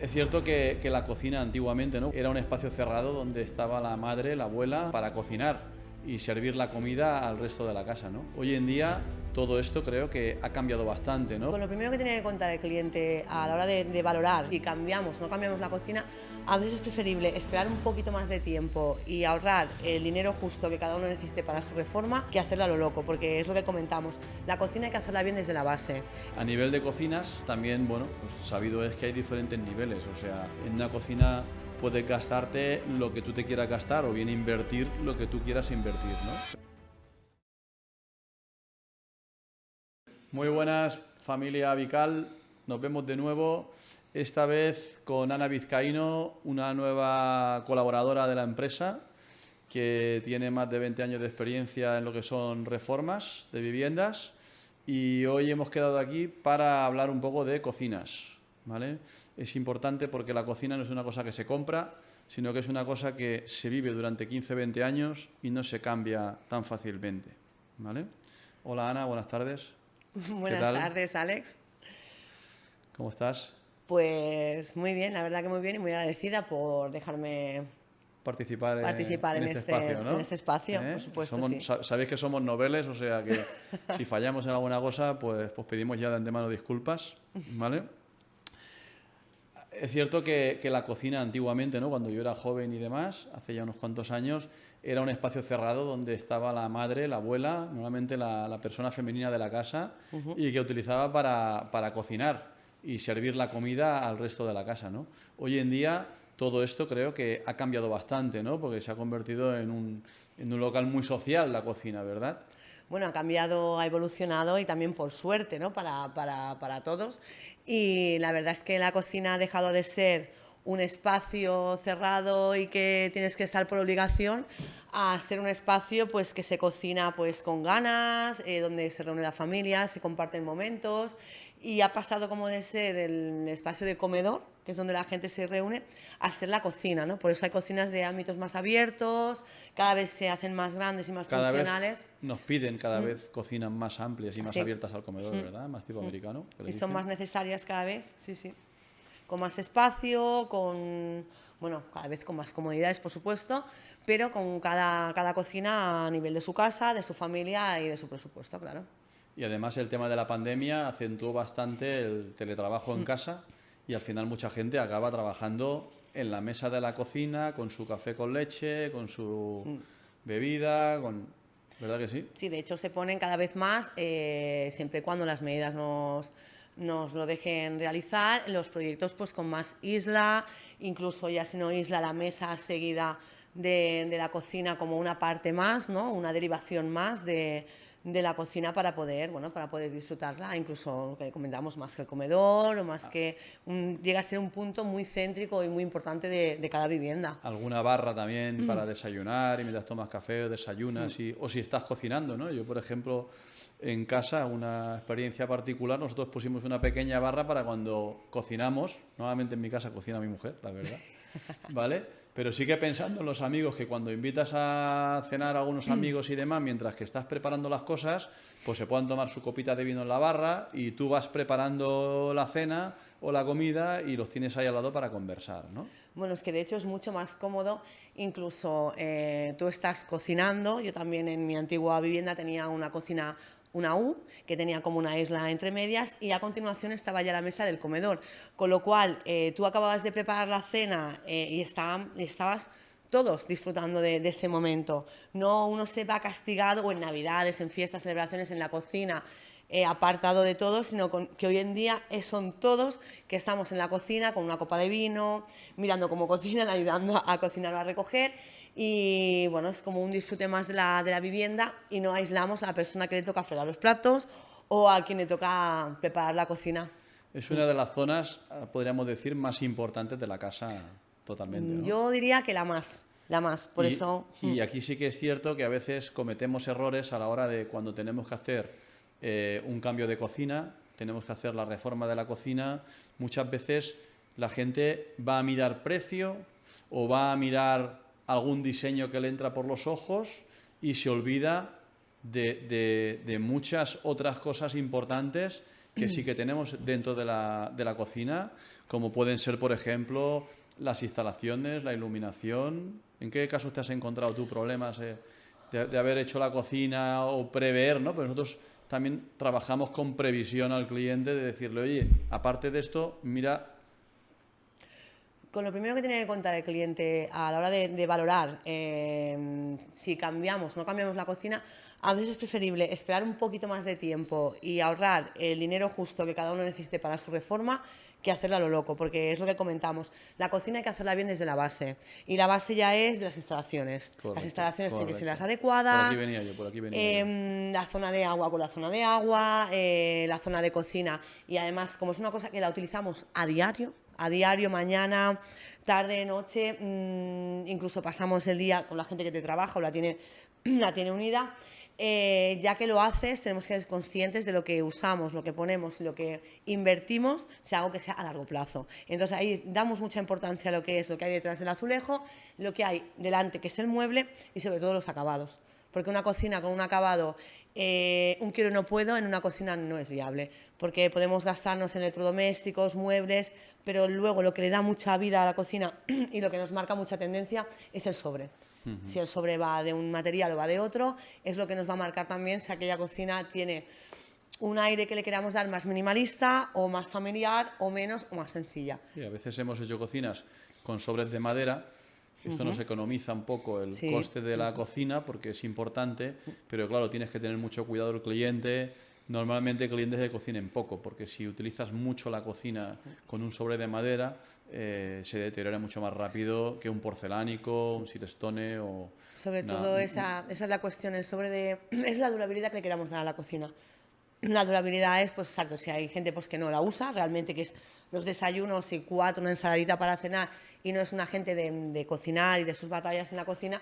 Es cierto que la cocina antiguamente, ¿no?, era un espacio cerrado donde estaba la madre, la abuela, para cocinar y servir la comida al resto de la casa, ¿no? Hoy en día todo esto creo que ha cambiado bastante, ¿no? Con lo primero que tiene que contar el cliente a la hora de valorar si cambiamos o no cambiamos la cocina, a veces es preferible esperar un poquito más de tiempo y ahorrar el dinero justo que cada uno necesite para su reforma que hacerlo a lo loco, porque es lo que comentamos, la cocina hay que hacerla bien desde la base. A nivel de cocinas también, bueno, pues sabido es que hay diferentes niveles, o sea, en una cocina puedes gastarte lo que tú te quieras gastar o bien invertir lo que tú quieras invertir, ¿no? Muy buenas, familia Vical, nos vemos de nuevo, esta vez con Ana Vizcaíno, una nueva colaboradora de la empresa que tiene más de 20 años de experiencia en lo que son reformas de viviendas, y hoy hemos quedado aquí para hablar un poco de cocinas, ¿vale? Es importante porque la cocina no es una cosa que se compra, sino que es una cosa que se vive durante 15-20 años y no se cambia tan fácilmente, ¿vale? Hola Ana, buenas tardes. ¿Qué Buenas tal? tardes, Alex. ¿Cómo estás? Pues muy bien, la verdad que muy bien y muy agradecida por dejarme Participar participar en en este espacio, en ¿no? este espacio, por supuesto, sí. Sabéis que somos noveles, o sea que si fallamos en alguna cosa, pues pedimos ya de antemano disculpas, ¿vale? Es cierto que la cocina antiguamente, ¿no?, cuando yo era joven y demás, hace ya unos cuantos años, era un espacio cerrado donde estaba la madre, la abuela, normalmente la persona femenina de la casa, y que utilizaba para cocinar y servir la comida al resto de la casa, ¿no? Hoy en día todo esto creo que ha cambiado bastante, ¿no?, porque se ha convertido en un local muy social la cocina, ¿verdad? Bueno, ha cambiado, ha evolucionado y también por suerte, ¿no? Para todos. Y la verdad es que la cocina ha dejado de ser un espacio cerrado y que tienes que estar por obligación a ser un espacio pues que se cocina pues con ganas, donde se reúne la familia, se comparten momentos, y ha pasado como de ser el espacio de comedor, que es donde la gente se reúne, a ser la cocina, ¿no? Por eso hay cocinas de ámbitos más abiertos, cada vez se hacen más grandes y más Cada vez funcionales. nos piden cada vez cocinas más amplias y más Sí. abiertas al comedor, ¿verdad? Más tipo americano, que le Y son más dicen. necesarias cada vez, sí, sí. Con más espacio, con, bueno, cada vez con más comodidades, por supuesto, pero con cada cocina a nivel de su casa, de su familia y de su presupuesto, claro. Y además el tema de la pandemia acentuó bastante el teletrabajo en casa, y al final mucha gente acaba trabajando en la mesa de la cocina con su café con leche, con su bebida, ¿verdad que sí? Sí, de hecho se ponen cada vez más, siempre y cuando las medidas nos lo dejen realizar, los proyectos pues con más isla, incluso ya si no isla, la mesa seguida de la cocina como una parte más, ¿no? Una derivación más de la cocina para poder, bueno, para poder disfrutarla, incluso lo que comentamos, más que el comedor o más que llega a ser un punto muy céntrico y muy importante de cada vivienda. Alguna barra también para desayunar y mientras tomas café o desayunas, o si estás cocinando, ¿no? Yo, por ejemplo, en casa, una experiencia particular, nosotros pusimos una pequeña barra para cuando cocinamos. Normalmente en mi casa cocina mi mujer, la verdad, ¿vale? Pero sí que pensando en los amigos, que cuando invitas a cenar a algunos amigos y demás, mientras que estás preparando las cosas, pues se puedan tomar su copita de vino en la barra y tú vas preparando la cena o la comida y los tienes ahí al lado para conversar, ¿no? Bueno, es que de hecho es mucho más cómodo, incluso tú estás cocinando, yo también en mi antigua vivienda tenía una cocina, una U, que tenía como una isla entre medias, y a continuación estaba ya la mesa del comedor, con lo cual tú acababas de preparar la cena y estabas todos disfrutando de ese momento. No uno se va castigado, o en Navidades, en fiestas, celebraciones, en la cocina, apartado de todos, sino que hoy en día son todos que estamos en la cocina con una copa de vino, mirando cómo cocinan, ayudando a cocinar o a recoger, y bueno, es como un disfrute más de la vivienda, y no aislamos a la persona que le toca fregar los platos o a quien le toca preparar la cocina. Es una de las zonas, podríamos decir, más importantes de la casa, totalmente, ¿no? Yo diría que la más, por Y, eso... y aquí sí que es cierto que a veces cometemos errores a la hora de cuando tenemos que hacer un cambio de cocina, tenemos que hacer la reforma de la cocina. Muchas veces la gente va a mirar precio o va a mirar algún diseño que le entra por los ojos y se olvida de muchas otras cosas importantes que sí que tenemos dentro de la cocina, como pueden ser, por ejemplo, las instalaciones, la iluminación. ¿En qué casos te has encontrado tú problemas de haber hecho la cocina o prever, ¿no? Pues nosotros también trabajamos con previsión al cliente de decirle, oye, aparte de esto, mira. Con lo primero que tiene que contar el cliente a la hora de valorar si cambiamos o no cambiamos la cocina, a veces es preferible esperar un poquito más de tiempo y ahorrar el dinero justo que cada uno necesite para su reforma que hacerlo a lo loco, porque es lo que comentamos, la cocina hay que hacerla bien desde la base y la base ya es de las instalaciones. Correcto, las instalaciones tienen que ser las correcto. adecuadas, Por aquí venía yo. la zona de agua con la zona de agua, la zona de cocina, y además como es una cosa que la utilizamos a diario, mañana, tarde, noche, incluso pasamos el día con la gente que te trabaja o la tiene unida, ya que lo haces, tenemos que ser conscientes de lo que usamos, lo que ponemos, lo que invertimos, sea algo que sea a largo plazo. Entonces ahí damos mucha importancia a lo que es lo que hay detrás del azulejo, lo que hay delante, que es el mueble, y sobre todo los acabados. Porque una cocina con un acabado, un quiero y no puedo, en una cocina no es viable, porque podemos gastarnos en electrodomésticos, muebles, pero luego lo que le da mucha vida a la cocina y lo que nos marca mucha tendencia es el sobre. Si el sobre va de un material o va de otro, es lo que nos va a marcar también si aquella cocina tiene un aire que le queramos dar más minimalista o más familiar o menos o más sencilla. Y a veces hemos hecho cocinas con sobres de madera. Esto nos economiza un poco el coste de la cocina porque es importante, pero claro, tienes que tener mucho cuidado el cliente. Normalmente clientes que cocinen poco, porque si utilizas mucho la cocina con un sobre de madera, se deteriora mucho más rápido que un porcelánico, un silestone o... Sobre todo esa es la cuestión, el sobre es la durabilidad que le queramos dar a la cocina. La durabilidad es, pues exacto, si hay gente pues, que no la usa, realmente que es los desayunos y 4, una ensaladita para cenar y no es una gente de cocinar y de sus batallas en la cocina,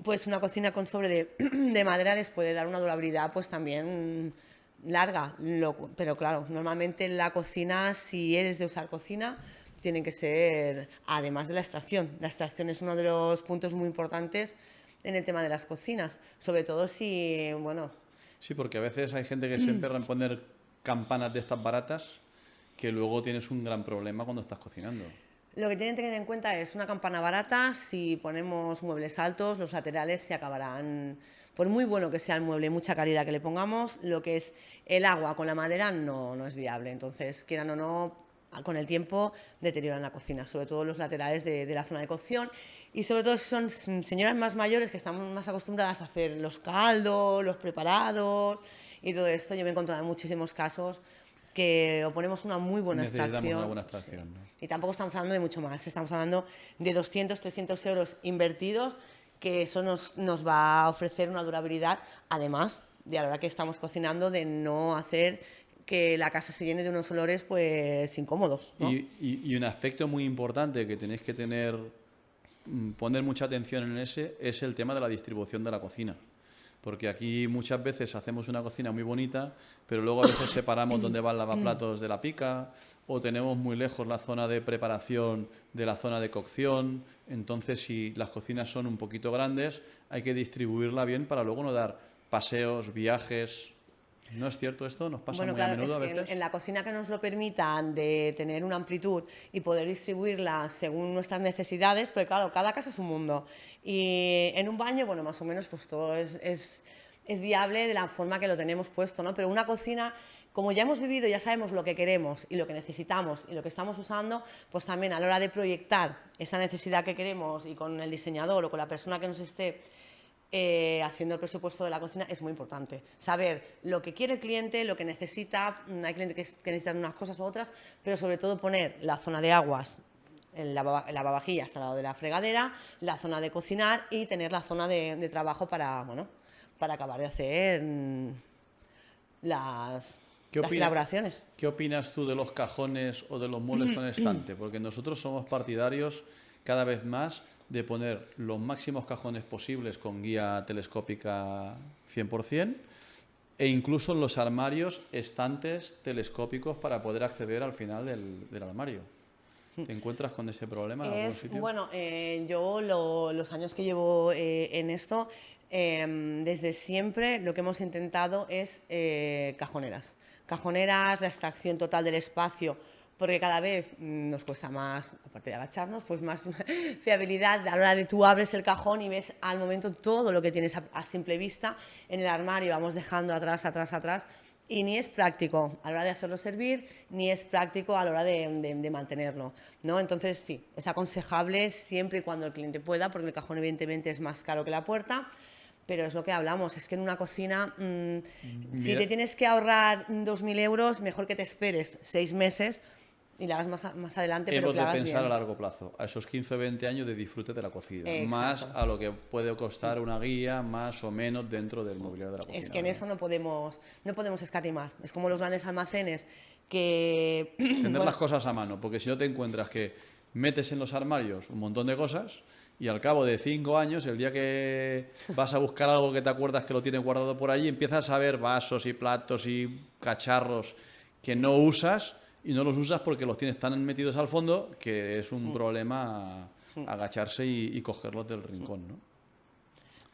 pues una cocina con sobre de madera les puede dar una durabilidad pues también larga. Pero claro, normalmente la cocina, si eres de usar cocina, tienen que ser, además de la extracción. La extracción es uno de los puntos muy importantes en el tema de las cocinas, sobre todo si, bueno... Sí, porque a veces hay gente que se emperra en poner campanas de estas baratas que luego tienes un gran problema cuando estás cocinando. Lo que tienen que tener en cuenta es una campana barata, si ponemos muebles altos, los laterales se acabarán, por muy bueno que sea el mueble y mucha calidad que le pongamos, lo que es el agua con la madera no es viable. Entonces, quieran o no, con el tiempo deterioran la cocina, sobre todo los laterales de la zona de cocción y sobre todo si son señoras más mayores que están más acostumbradas a hacer los caldos, los preparados y todo esto. Yo me he encontrado en muchísimos casos que o ponemos una muy buena extracción. Una buena extracción, ¿no? Y tampoco estamos hablando de mucho más, estamos hablando de 200, 300 euros invertidos, que eso nos va a ofrecer una durabilidad, además de a la hora que estamos cocinando, de no hacer que la casa se llene de unos olores pues incómodos, ¿no? Y un aspecto muy importante que tenéis que poner mucha atención en ese es el tema de la distribución de la cocina. Porque aquí muchas veces hacemos una cocina muy bonita, pero luego a veces separamos dónde va el lavaplatos de la pica, o tenemos muy lejos la zona de preparación de la zona de cocción. Entonces, si las cocinas son un poquito grandes, hay que distribuirla bien para luego no dar paseos, viajes. ¿No es cierto esto? ¿Nos pasa muy a menudo a veces? En la cocina que nos lo permita de tener una amplitud y poder distribuirla según nuestras necesidades, porque claro, cada casa es un mundo. Y en un baño, bueno, más o menos pues todo es viable de la forma que lo tenemos puesto, ¿no? Pero una cocina, como ya hemos vivido, ya sabemos lo que queremos y lo que necesitamos y lo que estamos usando, pues también a la hora de proyectar esa necesidad que queremos y con el diseñador o con la persona que nos esté haciendo el presupuesto de la cocina es muy importante. Saber lo que quiere el cliente, lo que necesita. Hay clientes que necesitan unas cosas u otras, pero sobre todo poner la zona de aguas, el lavavajillas al lado de la fregadera, la zona de cocinar y tener la zona de trabajo para, bueno, para acabar de hacer las elaboraciones. ¿Qué opinas tú de los cajones o de los muebles con estante? Porque nosotros somos partidarios cada vez más de poner los máximos cajones posibles con guía telescópica 100% e incluso los armarios estantes telescópicos para poder acceder al final del armario. ¿Te encuentras con ese problema en algún sitio? Bueno, yo los años que llevo en esto, desde siempre lo que hemos intentado es cajoneras. Cajoneras, la extracción total del espacio porque cada vez nos cuesta más, aparte de agacharnos, pues más fiabilidad a la hora de tú abres el cajón y ves al momento todo lo que tienes a simple vista en el armario, vamos dejando atrás, atrás, atrás, y ni es práctico a la hora de hacerlo servir, ni es práctico a la hora de mantenerlo, ¿no? Entonces sí, es aconsejable siempre y cuando el cliente pueda, porque el cajón evidentemente es más caro que la puerta. Pero es lo que hablamos, es que en una cocina, si te tienes que ahorrar 2.000 euros, mejor que te esperes 6 meses y la hagas más adelante, pero Hemos que la de hagas pensar bien. a largo plazo, a esos 15 o 20 años de disfrute de la cocina, más Exacto. a lo que puede costar una guía, más o menos dentro del mobiliario de la Es cocina, que en ¿verdad? eso no podemos escatimar. Es como los grandes almacenes que, Tener las bueno, cosas a mano, porque si no te encuentras que metes en los armarios un montón de cosas y al cabo de 5 años, el día que vas a buscar algo que te acuerdas que lo tienes guardado por allí, empiezas a ver vasos y platos y cacharros que no usas y no los usas porque los tienes tan metidos al fondo que es un problema agacharse y cogerlos del rincón, ¿no?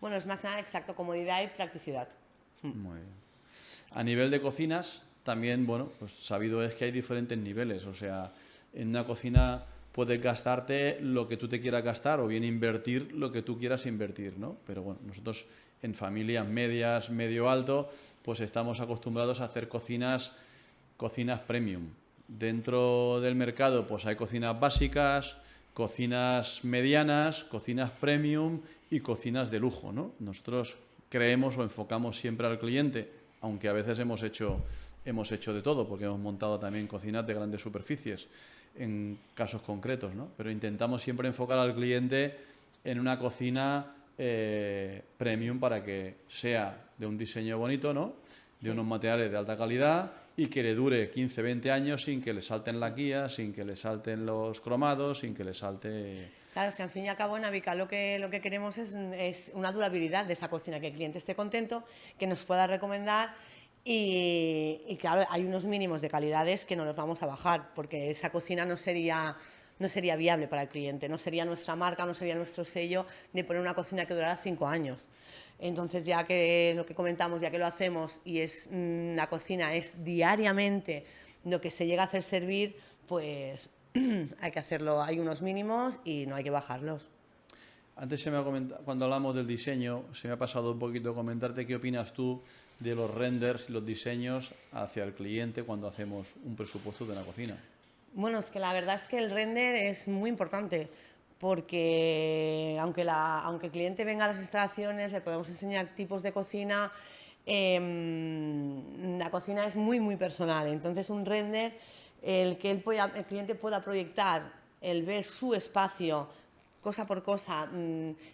bueno, es más nada exacto, comodidad y practicidad. Muy bien. A nivel de cocinas, también, bueno, pues sabido es que hay diferentes niveles. O sea, en una cocina puedes gastarte lo que tú te quieras gastar o bien invertir lo que tú quieras invertir, ¿no? Pero bueno, nosotros en familias medias, medio alto, pues estamos acostumbrados a hacer cocinas premium. Dentro del mercado, pues hay cocinas básicas, cocinas medianas, cocinas premium y cocinas de lujo, ¿no? Nosotros creemos o enfocamos siempre al cliente, aunque a veces hemos hecho de todo, porque hemos montado también cocinas de grandes superficies en casos concretos, ¿no? Pero intentamos siempre enfocar al cliente en una cocina premium para que sea de un diseño bonito, ¿no? De unos materiales de alta calidad y que le dure 15, 20 años sin que le salten las guías, sin que le salten los cromados, sin que le salte... Claro, es que al fin y al cabo en Avical lo que queremos es una durabilidad de esa cocina, que el cliente esté contento, que nos pueda recomendar y claro, hay unos mínimos de calidades que no los vamos a bajar, porque esa cocina no sería viable para el cliente, no sería nuestra marca, no sería nuestro sello de poner una cocina que durara 5 años. Entonces, ya que lo que comentamos, ya que lo hacemos y la cocina es diariamente lo que se llega a hacer servir, pues hay que hacerlo, hay unos mínimos y no hay que bajarlos. Antes cuando hablamos del diseño, se me ha pasado un poquito comentarte qué opinas tú de los renders y los diseños hacia el cliente cuando hacemos un presupuesto de una cocina. Bueno, es que la verdad es que el render es muy importante porque aunque el cliente venga a las instalaciones, le podemos enseñar tipos de cocina, la cocina es muy, muy personal. Entonces un render, el cliente pueda proyectar, el ver su espacio cosa por cosa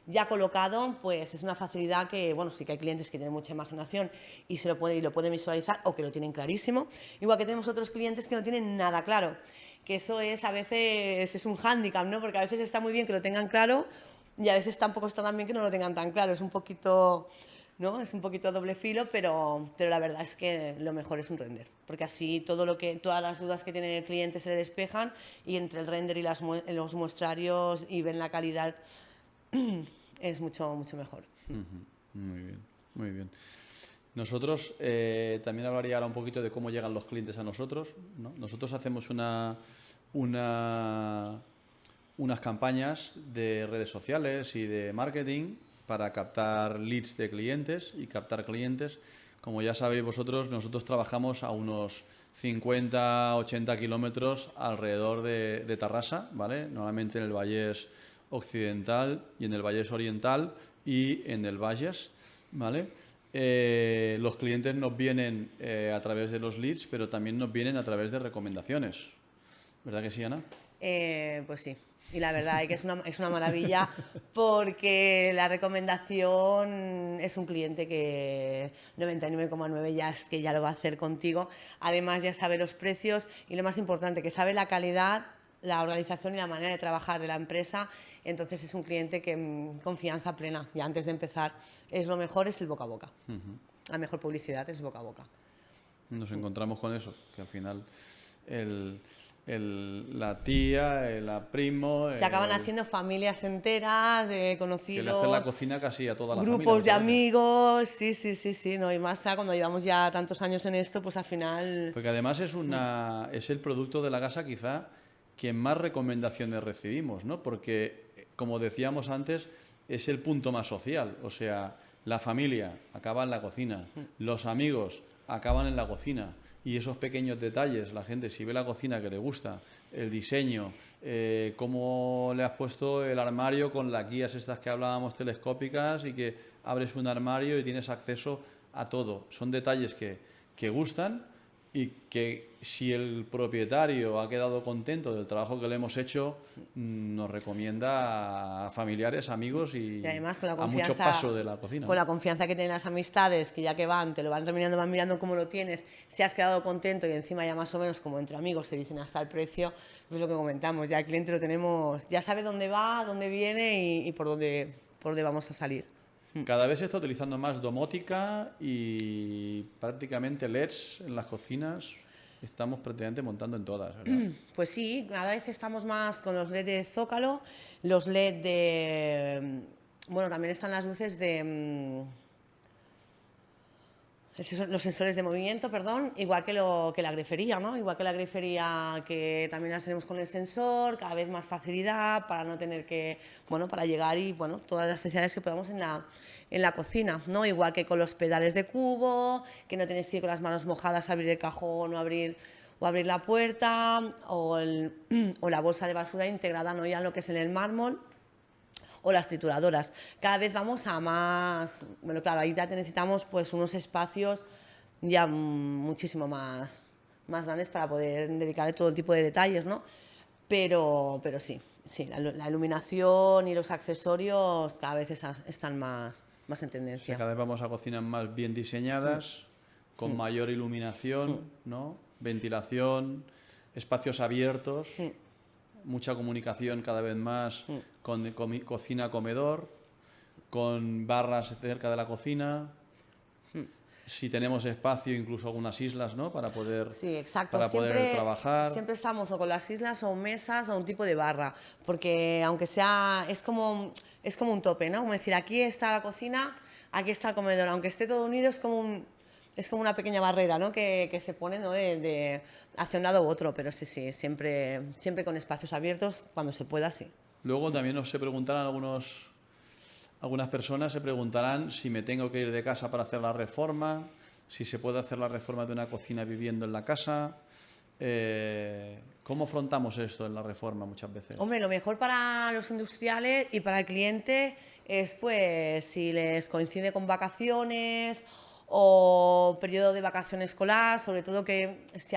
ya colocado, pues es una facilidad que, bueno, sí que hay clientes que tienen mucha imaginación y lo pueden visualizar o que lo tienen clarísimo, igual que tenemos otros clientes que no tienen nada claro, que eso a veces es un hándicap, ¿no? Porque a veces está muy bien que lo tengan claro y a veces tampoco está tan bien que no lo tengan tan claro, es un poquito... ¿no? Es un poquito doble filo, pero la verdad es que lo mejor es un render, porque así todas las dudas que tiene el cliente se le despejan y entre el render y los muestrarios y ven la calidad es mucho, mucho mejor. Muy bien, muy bien. Nosotros también hablaría ahora un poquito de cómo llegan los clientes a nosotros, ¿no? Nosotros hacemos unas campañas de redes sociales y de marketing para captar leads de clientes y captar clientes. Como ya sabéis vosotros, nosotros trabajamos a unos 50, 80 kilómetros alrededor de Tarrasa, ¿vale? Normalmente en el Vallès Occidental y en el Vallès Oriental y en el Bages, ¿vale? Los clientes nos vienen a través de los leads, pero también nos vienen a través de recomendaciones. ¿Verdad que sí, Ana? Pues sí, y la verdad es que es una maravilla porque la recomendación es un cliente que 99,9 ya lo va a hacer contigo. Además ya sabe los precios y lo más importante, que sabe la calidad, la organización y la manera de trabajar de la empresa. Entonces es un cliente que confianza plena. Ya antes de empezar, lo mejor es el boca a boca. La mejor publicidad es boca a boca. Nos encontramos con eso, que al final la tía, la primo... Se acaban haciendo familias enteras, que le conocidos, hacen la cocina casi a toda la familia. grupos de muchas veces. amigos, sí, no, y más cuando llevamos ya tantos años en esto, pues al final... Porque además es el producto de la casa quizá que más recomendaciones recibimos, ¿no? Porque, como decíamos antes, es el punto más social. O sea, la familia acaba en la cocina, los amigos acaban en la cocina. Y esos pequeños detalles, la gente si ve la cocina que le gusta, el diseño, cómo le has puesto el armario con las guías estas que hablábamos telescópicas y que abres un armario y tienes acceso a todo. Son detalles que gustan y que si el propietario ha quedado contento del trabajo que le hemos hecho, nos recomienda a familiares, amigos y además con la a mucho paso de la cocina. Con la confianza que tienen las amistades, que ya que van, te lo van terminando, van mirando cómo lo tienes, si has quedado contento y encima ya más o menos como entre amigos se dicen hasta el precio, pues lo que comentamos, ya el cliente lo tenemos, ya sabe dónde va, dónde viene y por dónde vamos a salir. Cada vez se está utilizando más domótica y prácticamente LEDs en las cocinas. Estamos prácticamente montando en todas, ¿verdad? Pues sí, cada vez estamos más con los LED de Zócalo, los LED de... Bueno, también están las luces de... los sensores de movimiento, perdón, igual que la grifería, ¿no? Igual que la grifería que también las tenemos con el sensor, cada vez más facilidad para no tener que, bueno, para llegar y, bueno, todas las facilidades que podamos en la cocina, ¿no? Igual que con los pedales de cubo, que no tienes que ir con las manos mojadas a abrir el cajón o abrir la puerta, o la bolsa de basura integrada, ¿no? Ya en lo que es en el mármol, o las trituradoras. Cada vez vamos a más... Bueno, claro, ahí ya necesitamos pues unos espacios ya muchísimo más grandes para poder dedicarle todo el tipo de detalles, ¿no? Pero sí, la iluminación y los accesorios cada vez están más en tendencia. O sea, cada vez vamos a cocinas más bien diseñadas, con mayor iluminación, ¿no? Ventilación, espacios abiertos, mucha comunicación cada vez más con cocina-comedor, con barras cerca de la cocina. Si tenemos espacio, incluso algunas islas, ¿no? Para poder, sí, exacto. poder trabajar. Siempre estamos o con las islas o mesas o un tipo de barra, porque aunque sea, es como un tope, ¿no? Como decir, aquí está la cocina, aquí está el comedor, aunque esté todo unido, es como una pequeña barrera, ¿no? que se pone, ¿no? de hacia un lado u otro, pero sí, siempre con espacios abiertos cuando se pueda, sí. Luego también se preguntarán algunas personas se preguntarán si me tengo que ir de casa para hacer la reforma, si se puede hacer la reforma de una cocina viviendo en la casa. ¿Cómo afrontamos esto en la reforma muchas veces? Hombre, lo mejor para los industriales y para el cliente es pues si les coincide con vacaciones o periodo de vacación escolar, sobre todo que si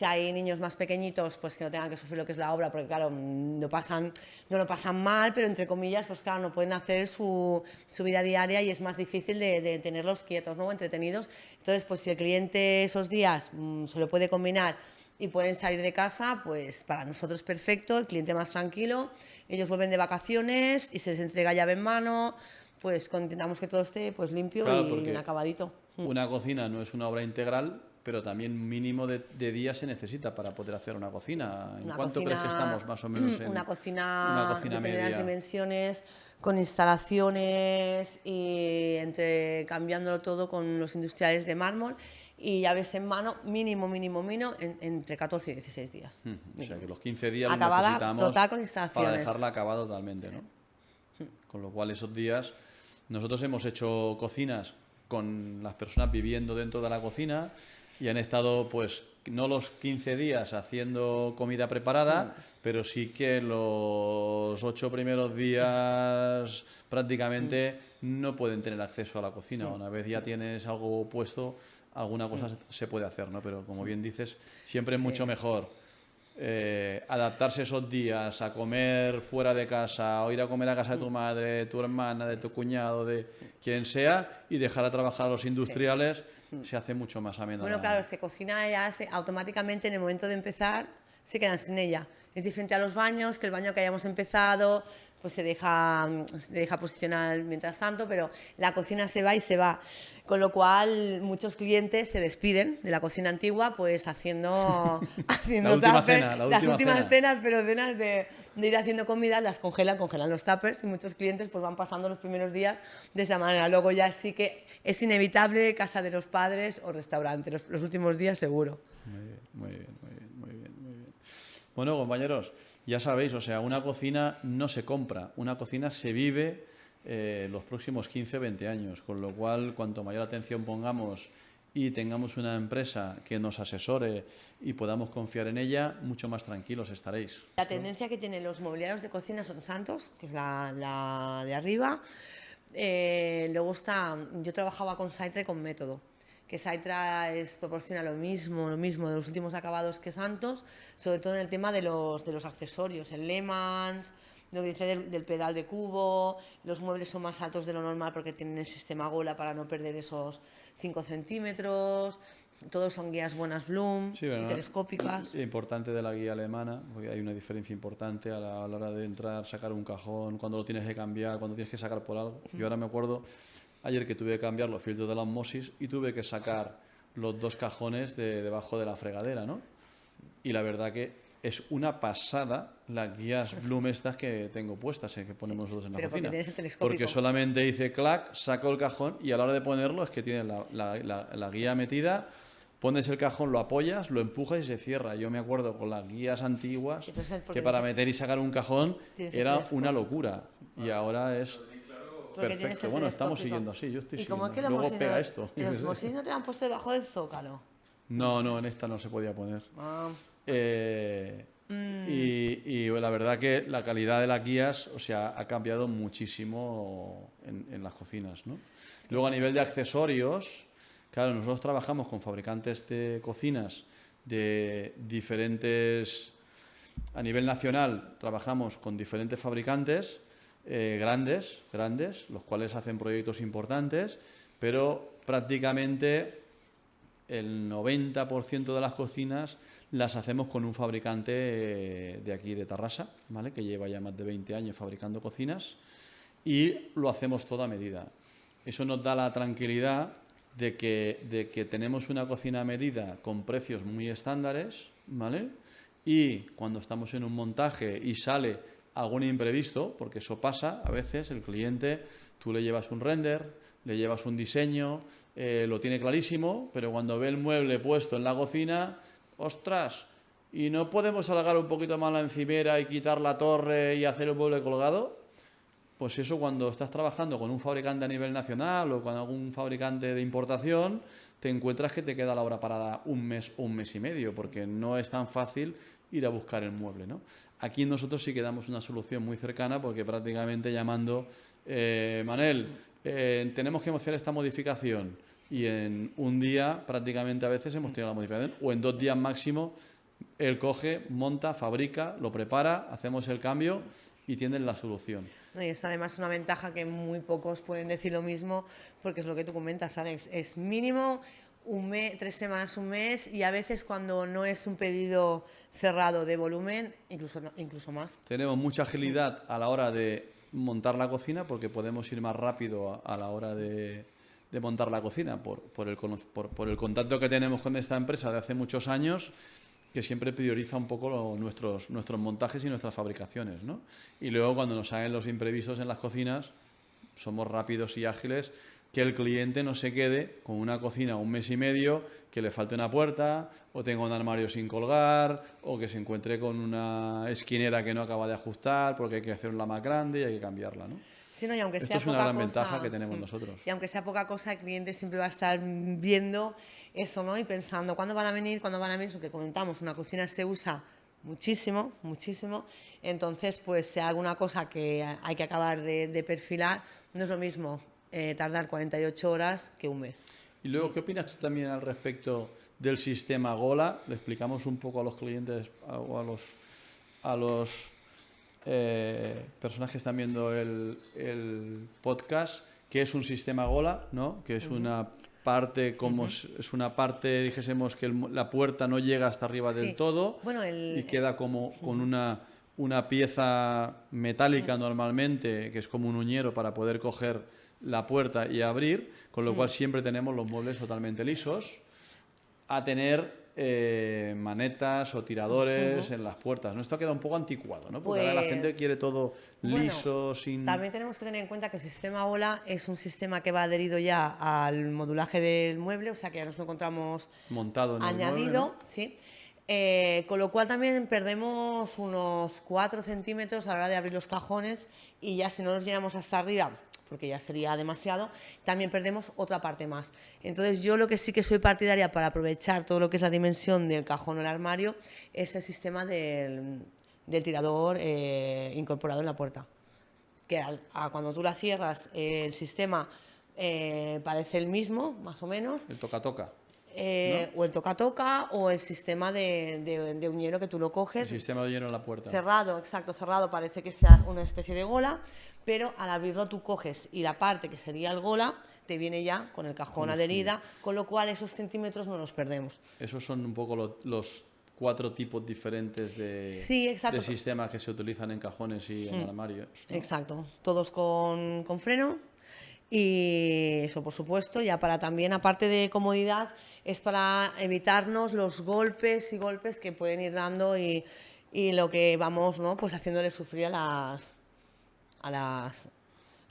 hay niños más pequeñitos, pues que no tengan que sufrir lo que es la obra, porque claro, no lo pasan mal, pero entre comillas, pues claro, no pueden hacer su vida diaria y es más difícil de tenerlos quietos, ¿no? Entretenidos. Entonces, pues si el cliente esos días se lo puede combinar y pueden salir de casa, pues para nosotros perfecto, el cliente más tranquilo, ellos vuelven de vacaciones y se les entrega llave en mano, pues intentamos que todo esté pues limpio, claro, y bien acabadito. Una cocina no es una obra integral, pero también mínimo de días se necesita para poder hacer una cocina. ¿En cuánto crees que estamos más o menos en una cocina media? De las dimensiones, con instalaciones y cambiándolo todo con los industriales de mármol y llaves en mano, mínimo, entre 14 y 16 días. O sea que los 15 días acabada, los necesitamos total, con instalaciones, para dejarla acabada totalmente, ¿no? Con lo cual esos días nosotros hemos hecho cocinas con las personas viviendo dentro de la cocina y han estado pues no los 15 días haciendo comida preparada, pero sí que los 8 primeros días prácticamente no pueden tener acceso a la cocina. Una vez ya tienes algo puesto, alguna cosa se puede hacer, ¿no? Pero como bien dices, siempre es mucho mejor adaptarse esos días a comer fuera de casa o ir a comer a casa de tu madre, de tu hermana, de tu cuñado, de quien sea, y dejar a trabajar a los industriales, se hace mucho más ameno. Bueno, claro, se cocina ya automáticamente en el momento de empezar, se quedan sin ella. Es diferente a los baños, que el baño que hayamos empezado, pues se deja posicionar mientras tanto, pero la cocina se va y se va. Con lo cual muchos clientes se despiden de la cocina antigua pues haciendo La última tuppers, cena, la las última últimas cena. cenas, pero cenas de ir haciendo comida, las congelan los tuppers y muchos clientes pues van pasando los primeros días de esa manera. Luego ya sí que es inevitable casa de los padres o restaurante, los últimos días seguro. Muy bien, muy bien, muy bien, muy bien, muy bien. Bueno, compañeros, ya sabéis, o sea, una cocina no se compra, una cocina se vive los próximos 15 o 20 años, con lo cual, cuanto mayor atención pongamos y tengamos una empresa que nos asesore y podamos confiar en ella, mucho más tranquilos estaréis. La tendencia que tienen los mobiliarios de cocina son Santos, que es la de arriba. Luego yo trabajaba con Saitra con Método, que Saitra proporciona lo mismo de los últimos acabados que Santos, sobre todo en el tema de los accesorios, el Lehmanns, lo que dice del pedal de cubo, los muebles son más altos de lo normal porque tienen el sistema Gola para no perder esos 5 centímetros, todos son guías buenas Bloom, Sí, bueno, telescópicas. importante de la guía alemana, porque hay una diferencia importante a la hora de entrar, sacar un cajón, cuando lo tienes que cambiar, cuando tienes que sacar por algo. Yo ahora me acuerdo ayer que tuve que cambiar los filtros de la osmosis y tuve que sacar los 2 cajones debajo de la fregadera, ¿no? Y la verdad que es una pasada las guías Bloom estas que tengo puestas, que ponemos nosotros en la Pero porque cocina. tienes el telescópico. Porque solamente dice clac, saco el cajón y a la hora de ponerlo es que tiene la guía metida, pones el cajón, lo apoyas, lo empujas y se cierra. Yo me acuerdo con las guías antiguas Sí, pero eso es porque que para meter y sacar un cajón tienes el era telescopio. una locura. Y ahora es Porque tienes perfecto. el Bueno, estamos telescópico. siguiendo así, yo estoy ¿Y como siguiendo. es que los Luego Mossis pega esto. los Mossis no te han puesto debajo del zócalo? No, en esta no se podía poner. Ah, Y la verdad que la calidad de las guías, o sea, ha cambiado muchísimo en las cocinas, ¿no? Luego a nivel de accesorios, claro, nosotros trabajamos con fabricantes de cocinas de diferentes, a nivel nacional trabajamos con diferentes fabricantes grandes, los cuales hacen proyectos importantes, pero prácticamente el 90% de las cocinas las hacemos con un fabricante de aquí de Tarrasa, ¿vale? Que lleva ya más de 20 años fabricando cocinas y lo hacemos todo a medida. Eso nos da la tranquilidad de que tenemos una cocina a medida con precios muy estándares, ¿vale? Y cuando estamos en un montaje y sale algún imprevisto, porque eso pasa a veces, el cliente, tú le llevas un render, le llevas un diseño, lo tiene clarísimo, pero cuando ve el mueble puesto en la cocina, ¡ostras! ¿Y no podemos alargar un poquito más la encimera y quitar la torre y hacer el mueble colgado? Pues eso, cuando estás trabajando con un fabricante a nivel nacional o con algún fabricante de importación, te encuentras que te queda la obra parada un mes o un mes y medio, porque no es tan fácil ir a buscar el mueble, ¿no? Aquí nosotros sí que damos una solución muy cercana, porque prácticamente llamando, Manel, tenemos que hacer esta modificación, y en un día prácticamente a veces hemos tenido la modificación, o en 2 días máximo, él coge, monta, fabrica, lo prepara, hacemos el cambio y tienen la solución. no, y es además una ventaja que muy pocos pueden decir lo mismo, porque es lo que tú comentas, Alex, es mínimo 3 semanas, un mes, y a veces cuando no es un pedido cerrado de volumen, incluso más. Tenemos mucha agilidad a la hora de montar la cocina, porque podemos ir más rápido a la hora de montar la cocina por el contacto que tenemos con esta empresa de hace muchos años, que siempre prioriza un poco nuestros montajes y nuestras fabricaciones, ¿no? Y luego cuando nos salen los imprevistos en las cocinas, somos rápidos y ágiles, que el cliente no se quede con una cocina un mes y medio, que le falte una puerta, o tenga un armario sin colgar, o que se encuentre con una esquinera que no acaba de ajustar porque hay que hacerla más grande y hay que cambiarla, ¿no? Sí, no, y aunque Esto sea es una poca gran cosa, ventaja que tenemos nosotros. Y aunque sea poca cosa, el cliente siempre va a estar viendo eso, ¿no? Y pensando, ¿cuándo van a venir? ¿Cuándo van a venir? Eso que comentamos, una cocina se usa muchísimo, muchísimo. Entonces, pues si hay alguna cosa que hay que acabar de perfilar, no es lo mismo tardar 48 horas que un mes. Y luego, ¿qué opinas tú también al respecto del sistema Gola? Le explicamos un poco a los clientes o a los personas que están viendo el podcast, que es un sistema Gola, ¿no? Que es una parte, como es una parte, dijésemos que la puerta no llega hasta arriba del Sí. todo, Bueno, y queda como con una pieza metálica normalmente, que es como un uñero para poder coger la puerta y abrir, con lo cual siempre tenemos los muebles totalmente lisos, a tener manetas o tiradores en las puertas, ¿no? Esto queda un poco anticuado, ¿no? Porque ahora la gente Pues, quiere todo liso, bueno, sin... también tenemos que tener en cuenta que el sistema OLA es un sistema que va adherido ya al modulaje del mueble, o sea que ya nos lo encontramos montado en el mueble, ¿no? añadido, ¿sí? Con lo cual también perdemos unos 4 centímetros a la hora de abrir los cajones y ya si no los llenamos hasta arriba, porque ya sería demasiado, también perdemos otra parte más. Entonces yo lo que sí que soy partidaria para aprovechar todo lo que es la dimensión del cajón o el armario es el sistema del tirador incorporado en la puerta. Que cuando tú la cierras el sistema parece el mismo, más o menos. El toca-toca, ¿no? O el toca-toca o el sistema de uñero que tú lo El coges. sistema de lleno en la puerta. Cerrado, exacto, cerrado, parece que sea una especie de gola, pero al abrirlo tú coges y la parte que sería el gola te viene ya con el cajón adherida, con lo cual esos centímetros no los perdemos. Esos son un poco los 4 tipos diferentes Sí, exacto. de sistemas que se utilizan en cajones y en armarios, ¿no? Exacto, todos con freno y eso, por supuesto, ya para también, aparte de comodidad, es para evitarnos los golpes y golpes que pueden ir dando y lo que vamos, ¿no? Pues haciéndole sufrir a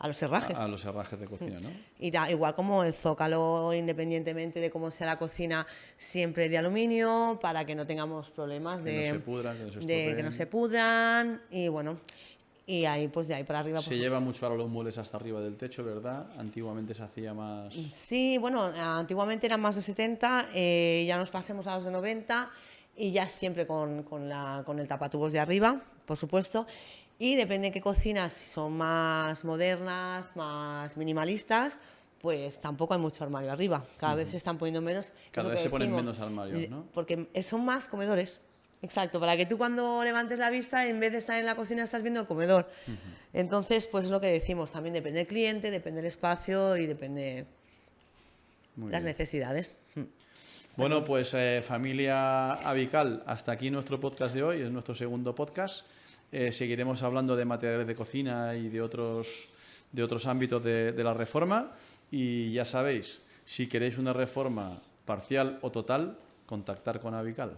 los herrajes. A los herrajes de cocina, ¿no? Y igual como el zócalo, independientemente de cómo sea la cocina, siempre de aluminio, para que no tengamos problemas Que no se pudran, que no se de que estropeen. no se pudran. Y bueno, y ahí pues de ahí para arriba. Se Pues, lleva mucho ahora los muebles hasta arriba del techo, ¿verdad? Antiguamente se hacía más... sí, bueno, antiguamente eran más de 70, ya nos pasemos a los de 90 y ya siempre con el tapatubos de arriba, por supuesto. Y depende de qué cocinas, si son más modernas, más minimalistas, pues tampoco hay mucho armario arriba. Cada vez se están poniendo menos. que es Cada lo vez que se ponen decimos, menos armarios, ¿no? Porque son más comedores. Exacto, para que tú cuando levantes la vista, en vez de estar en la cocina, estás viendo el comedor. Entonces, pues es lo que decimos, también depende del cliente, depende del espacio y depende Muy las bien. necesidades. Bueno, pues familia Avical, hasta aquí nuestro podcast de hoy, es nuestro segundo podcast. Seguiremos hablando de materiales de cocina y de otros ámbitos de la reforma. Y ya sabéis, si queréis una reforma parcial o total, contactar con Avical.